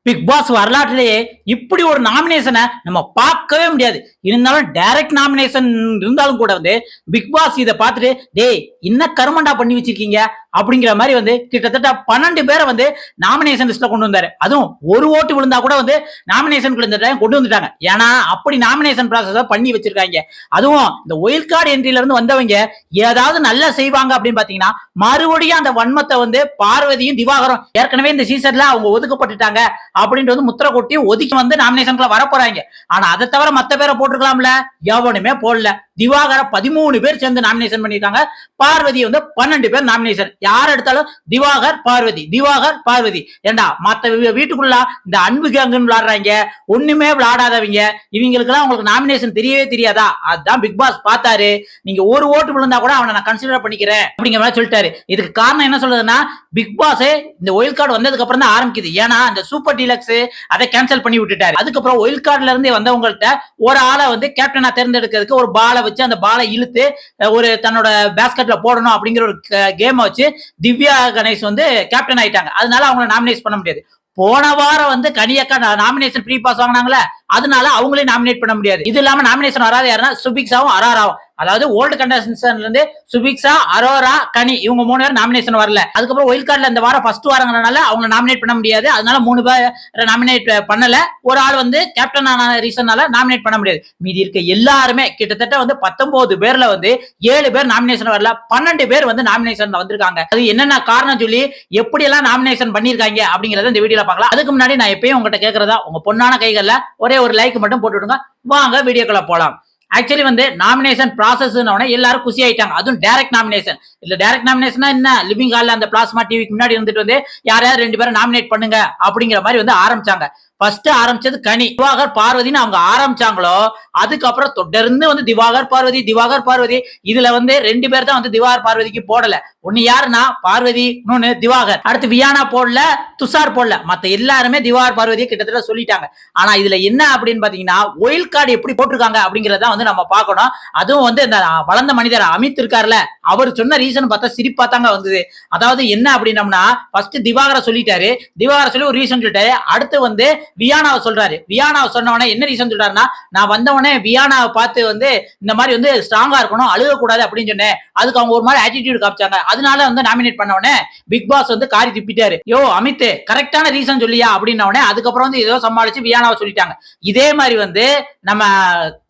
Big pass வரலாற்றிலேயே இப்படி ஒரு நாமினேஷனை நம்ம பார்க்கவே முடியாது. இருந்தாலும் டைரக்ட் நாமினேஷன் இருந்தாலும் கூட பிக் பாஸ் இதை பார்த்துட்டு டேய் என்ன கருமண்டா பண்ணி வச்சிருக்கீங்க அப்படிங்கிற மாதிரி கிட்டத்தட்ட 12 பேரை நாமினேஷன் லிஸ்ட்ல கொண்டு வந்தாரு. அதுவும் ஒரு ஓட்டு விழுந்தா கூட நாமினேஷன் கொண்டு வந்துட்டாங்க. ஏன்னா அப்படி நாமினேஷன் ப்ராசஸ் பண்ணி வச்சிருக்காங்க. அதுவும் இந்த ஒயில் கார்டு என்ட்ரில இருந்து வந்தவங்க ஏதாவது நல்லா செய்வாங்க அப்படின்னு பாத்தீங்கன்னா மறுபடியும் அந்த வன்மத்தை பார்வதியும் திவாகரும் ஏற்கனவே இந்த சீசன்ல அவங்க ஒதுக்கப்பட்டுட்டாங்க அப்படின்றது முத்திர கொட்டி ஒதுக்கி நாமினேஷன்ல வர போறாங்க. ஆனா அதை தவிர மத்த பேரை போட்டுருக்கலாம்ல, எவனுமே போடல. திவாகர 13 பேர் சேர்ந்து நாமினேஷன் பண்ணிருக்காங்க. பார்வதி 12 பேர் நாமினேஷன். யார் எடுத்தாலும் திவாகர் பார்வதி திவாகர் பார்வதி. ஏண்டா மத்த வீட்டுக்குள்ள இந்த அன்பு கேங்குன்னு விளையாடுறாங்க, ஒண்ணுமே விளையாடாதவங்க. இவங்களுக்கு எல்லாம் உங்களுக்கு நாமினேஷன் தெரியவே தெரியாதா? அதுதான் பிக் பாஸ் பார்த்தாரு. நீங்க ஒரு ஓட்டு விழுந்தா கூட அவனை நான் கன்சிடர் பண்ணிக்கிறேன் அப்படிங்கிற மாதிரி சொல்லிட்டாரு. இதுக்கு காரணம் என்ன சொல்றதுன்னா, பிக் பாஸ் இந்த ஒயில் கார்டு வந்ததுக்கு அப்புறம் தான் ஆரம்பிக்குது. ஏன்னா அந்த சூப்பர் டீலக்ஸ் அதை கேன்சல் பண்ணி விட்டுட்டாரு. அதுக்கப்புறம் ஒயில் கார்டுல இருந்து வந்தவங்கள்ட்ட ஒரு ஆளை கேப்டனா தேர்ந்தெடுக்கிறதுக்கு ஒரு பாலை வச்சு அந்த பாலை இழுத்து ஒரு தன்னோட பேஸ்கெட்ல போடணும் அப்படிங்கிற ஒரு கேம் வச்சு திவ்யா கணேஷ் கேப்டன் ஆயிட்டாங்க. அதனால அவங்களை நாமினேட் பண்ண முடியாது. போன வாரம் கனியக்கா நாமினேஷன் ஃப்ரீ பாஸ் வாங்கினாங்களே, அதனால அவங்களே நாமினேட் பண்ண முடியாது. இது இல்லாம நாமினேஷன் வராது யாருன்னா சுபிக்ஸாவும் அராராவும். அதாவது ஓல்டு கண்டஸ்டன்ட்ல இருந்து சுபிக்ஸா, அரோரா, கனி இவங்க 3 பேர் நாமினேஷன் வரல. அதுக்கப்புறம் ஒயில் கார்டுல இந்த வாரம் ஃபர்ஸ்ட் வாரங்கறனால அவங்க நாமினேட் பண்ண முடியாது. அதனால 3 பேர் நாமினேட் பண்ணல. ஒரு ஆள் கேப்டன் ஆன ரீசனால நாமினேட் பண்ண முடியாது. மீதி இருக்க எல்லாருமே கிட்டத்தட்ட 19 பேர்ல 7 பேர் நாமினேஷன் வரல, 12 பேர் நாமினேஷன்ல வந்திருக்காங்க. அது என்னென்ன காரணம் சொல்லி எப்படி எல்லாம் நாமினேஷன் பண்ணிருக்காங்க அப்படிங்கறத இந்த வீடியோல பார்க்கலாம். அதுக்கு முன்னாடி நான் எப்பயும் உங்ககிட்ட கேக்குறதா, உங்க பொண்ணான கைகள்ல ஒரே ஒரு லைக் மட்டும் போட்டு விடுங்க. வாங்க வீடியோக்குள்ள போலாம். ஆக்சுவலி நாமினேஷன் ப்ராசஸ் எல்லாரும் குசி ஆயிட்டாங்க. அதுவும் டைரக்ட் நாமினேஷன். இல்ல டைரக்ட் நாமினேஷன் என்ன, லிவிங் ஹால்ல அந்த பிளாஸ்மா டிவிக்கு முன்னாடி இருந்துட்டு யாரையாவது 2 பேரை நாமினேட் பண்ணுங்க அப்படிங்கிற மாதிரி ஆரம்பிச்சாங்க. ஃபர்ஸ்ட் ஆரம்பிச்சது கனி. திவாகர் பார்வதினு அவங்க ஆரம்பிச்சாங்களோ, அதுக்கப்புறம் தொடர்ந்து திவாகர் பார்வதி திவாகர் பார்வதி. இதுல 2 பேர் தான் திவாகர் பார்வதிக்கு போடல. ஒன்னு யாருன்னா பார்வதி, இன்னொன்னு திவாகர். அடுத்து வியானா போடல, துஷார் போடல. மத்த எல்லாருமே திவாகர் பார்வதியை கிட்டத்தட்ட சொல்லிட்டாங்க. ஆனா இதுல என்ன அப்படின்னு பாத்தீங்கன்னா, ஒயில் கார்டு எப்படி போட்டிருக்காங்க அப்படிங்கறத நம்ம பார்க்கணும். அதுவும் இந்த வளர்ந்த மனிதர் அமித் இருக்காருல, அவர் சொன்ன ரீசன் பார்த்தா சிரிப்பா தாங்க வந்தது. அதாவது என்ன அப்படின்னம்னா, ஃபர்ஸ்ட் திவாகரை சொல்லிட்டாரு. திவாகரை சொல்லி ஒரு ரீசன் சொல்லிட்டாரு. அடுத்து வியானாவை சொல்றாரு. வியானாவை சொன்னவனே என்ன ரீசன் சொல்றாருன்னா, நான் வந்தவனே வியானாவை பார்த்து இந்த மாதிரி ஸ்ட்ராங்கா இருக்கணும், அழுக கூடாது அப்படின்னு சொன்னேன். அதுக்கு அவங்க ஒரு மாதிரி ஆட்டிடியூட் காமிச்சாங்க. அதனால நாமினேட் பண்ணவனே பிக் பாஸ் காரி திப்பிட்டாரு. யோ அமித், கரெக்டான ரீசன் சொல்லியா அப்படின்னவனே அதுக்கப்புறம் ஏதோ சமாளிச்சு வியானாவை சொல்லிட்டாங்க. இதே மாதிரி நம்ம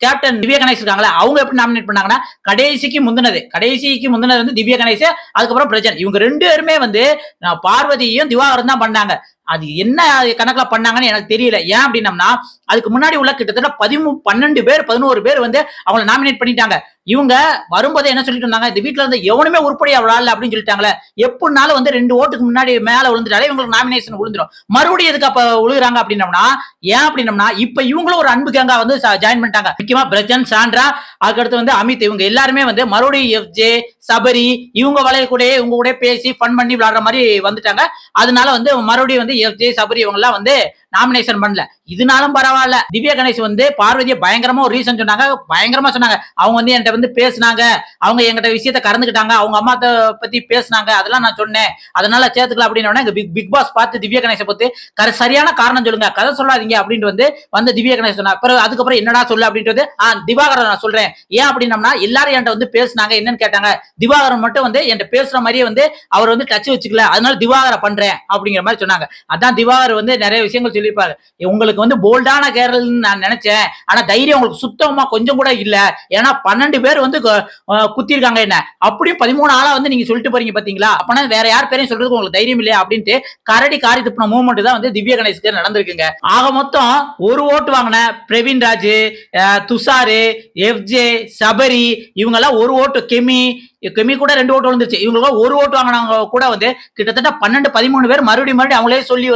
கேப்டன் திவ்யா கணேஷ் இருக்காங்களா, அவங்க எப்படி நாமினேட் பண்ணாங்கன்னா, கடைசிக்கு முந்தினது திவ்யா கணேஷ், அதுக்கப்புறம் பிரஜன். இவங்க 2 பேருமே பார்வதியும் திவாகரும் தான் பண்ணாங்க. அது என்ன கணக்குல பண்ணாங்கன்னு எனக்கு தெரியல. ஏன் அப்படின்னம்னா, அதுக்கு முன்னாடி உள்ள கிட்டத்தட்ட 12 பேர் 11 பேர் அவங்களை நாமினேட் பண்ணிட்டாங்க. இவங்க வரும்போது என்ன சொல்லிட்டு இருந்தாங்க, இந்த வீட்டுல எவனுமே உருப்படியா விழால அப்படின்னு சொல்லிட்டாங்களே. எப்படினாலும் 2 ஓட்டுக்கு முன்னாடி மேல விழுந்துட்டாலே இவங்களுக்கு நாமினேஷன் விழுந்துடும். மறுபடியும் எதுக்கு அப்ப விழுகுறாங்க அப்படின்னம்னா, ஏன் அப்படின்னம்னா இப்ப இவங்களும் ஒரு அன்பு கேங்கா ஜாயின் பண்ணிட்டாங்க. முக்கியமா பிரஜன், சாண்ட்ரா, அதுக்கடுத்து அமித், இவங்க எல்லாருமே மறுபடியும் எஃப்ஜே, சபரி இவங்க வளைய கூட இவங்க கூட பேசி ஃபன் பண்ணி விளையாடுற மாதிரி வந்துட்டாங்க. அதனால மறுபடியும் எஃப்ஜே, சபரி இவங்க எல்லாம் நாமினேஷன் பண்ணல. இதனாலும் பரவாயில்ல. திவ்யா கணேஷ் பார்வதியை பயங்கரமா ஒரு ரீசன் சொன்னாங்க. பயங்கரமா சொன்னாங்க. அவங்க என்கிட்ட பேசினாங்க, அவங்க என்கிட்ட விஷயத்த கறந்துக்கிட்டாங்க, அவங்க அம்மா பத்தி பேசினாங்க, அதெல்லாம் நான் சொன்னேன், அதனால சேர்த்துக்கலாம் அப்படின்னு பிக் பாஸ் பார்த்து திவ்யா கணேஷை பத்தி சரியான காரணம் சொல்லுங்க, கதை சொல்லாதீங்க அப்படின்ட்டு திவ்யா கணேஷ் சொன்னா. அதுக்கப்புறம் என்னடா சொல்ல அப்படின்ட்டு திவாகரன் நான் சொல்றேன். ஏன் அப்படின்னம்னா, எல்லாரும் என்கிட்ட பேசினாங்க, என்னன்னு கேட்டாங்க. திவாகரன் மட்டும் என்கிட்ட பேசுற மாதிரியே அவர் டச் வச்சுக்கல, அதனால திவாகரை பண்றேன் அப்படிங்கிற மாதிரி சொன்னாங்க. அதான் திவாகர் நிறைய விஷயங்கள் சொல்லியிருப்பாரு. உங்களுக்கு போல்டான கேரள்னு நான் நினைச்சேன், ஆனா தைரியம் உங்களுக்கு சுத்தமா கொஞ்சம் கூட இல்ல. ஏன்னா 12 பேர் குத்திருக்காங்க என்ன, அப்படியும் 13 ஆளா நீங்க சொல்லிட்டு போறீங்க பாத்தீங்களா. அப்பனா வேற யார் பேரையும் சொல்றதுக்கு உங்களுக்கு தைரியம் இல்லையா அப்படின்ட்டு காரி துப்புன மூவ்மெண்ட் தான் திவ்யா கணேஷ்க்கு நடந்திருக்குங்க. ஆக மொத்தம் ஒரு ஓட்டு வாங்கின பிரவீன் ராஜ், துஷாரு, எஃப்ஜே, சபரி இவங்க எல்லாம் ஒரு ஓட்டு, கெமி கூட 2 ஓட்டு வந்துருச்சு. இவங்களுக்கு ஒரு ஓட்டு வாங்கினவங்க கூட கிட்டத்தட்ட 12 13 பேர் மறுபடியும் அவங்களே சொல்லி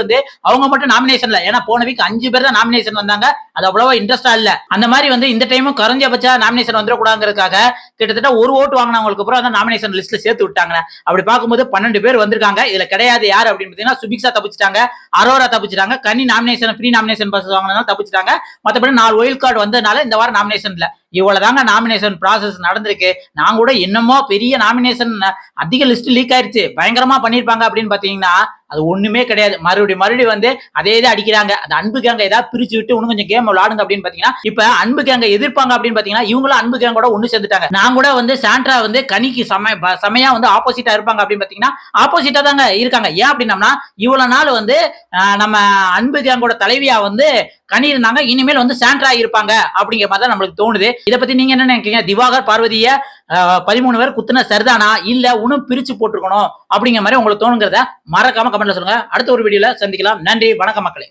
அவங்க மட்டும் நாமினேஷன்ல. ஏன்னா போன வீக் 5 பேர் தான் நாமினேஷன் வந்தாங்க. அது அவ்வளவா இன்ட்ரெஸ்டா இல்ல. அந்த மாதிரி இந்த டைமும் குறைஞ்சபட்ச நாமினேஷன் வந்துடக்கூடாதுங்கிறதுக்காக கிட்டத்தட்ட ஒரு ஓட்டு வாங்கினவங்களுக்கு அப்புறம் நாமினேஷன் லிஸ்ட்ல சேர்த்து விட்டாங்க. அப்படி பார்க்கும்போது 12 பேர் வந்திருக்காங்க. இதுல கிடையாது யாரு அப்படின்னு பாத்தீங்கன்னா, சுபிக்ஷா தப்பிச்சிட்டாங்க, அரோரா தப்பிச்சிட்டாங்க, கனி நாமினேஷன் ஃப்ரீ நாமினேஷன் பாஸ் வாங்கினால தப்பிச்சிட்டாங்க. மற்றபடி 4 ஒயில் கார்டு வந்ததுனால இந்த வாரம் நாமினேஷன் இல்ல. இவ்வளவுதாங்க நாமினேஷன் ப்ராசஸ் நடந்திருக்கு. நான் கூட என்னமோ பெரிய நாமினேஷன் அதிக லிஸ்ட் லீக் ஆயிருச்சு, பயங்கரமா பண்ணிருப்பாங்க அப்படின்னு பாத்தீங்கன்னா, அது ஒண்ணுமே கிடையாது. மறுபடியும் வந்து அதே தான் அடிக்கிறாங்க. அந்த அன்பு கேங்க ஏதாவது பிரிச்சு விட்டு இன்னும் கொஞ்சம் கேம் விளையாடுங்க அப்படின்னு பாத்தீங்கன்னா, இப்ப அன்பு கேங்க எதிர்ப்பாங்க அப்படின்னு பாத்தீங்கன்னா, இவங்களும் அன்பு கேங்கோட ஒண்ணு சேர்ந்துட்டாங்க. நான் கூட வந்து சாண்ட்ரா வந்து கனிக்கு செமையா வந்து ஆப்போசிட்டா இருப்பாங்க அப்படின்னு பாத்தீங்கன்னா, ஆப்போசிட்டா தாங்க இருக்காங்க. ஏன் அப்படின்னம்னா, இவ்வளவு நாள் வந்து நம்ம அன்பு கேங்கோட தலைவியா வந்து கனி இருந்தாங்க. இனிமேல் வந்து சாண்ட்ரா இருப்பாங்க அப்படிங்கிற மாதிரி தான் நம்மளுக்கு தோணுது. இத பத்தி நீங்க என்ன நினைக்கிறீங்க? திவாகர் பார்வதிய 13 பேர் குத்துன சரிதானா? இல்ல இன்னும் பிரிச்சு போட்டுருக்கணும் அப்படிங்கிற மாதிரி உங்களுக்கு தோணுங்கிறத மறக்காம கமெண்ட்ல சொல்லுங்க. அடுத்த ஒரு வீடியோல சந்திக்கலாம். நன்றி, வணக்கம் மக்களே.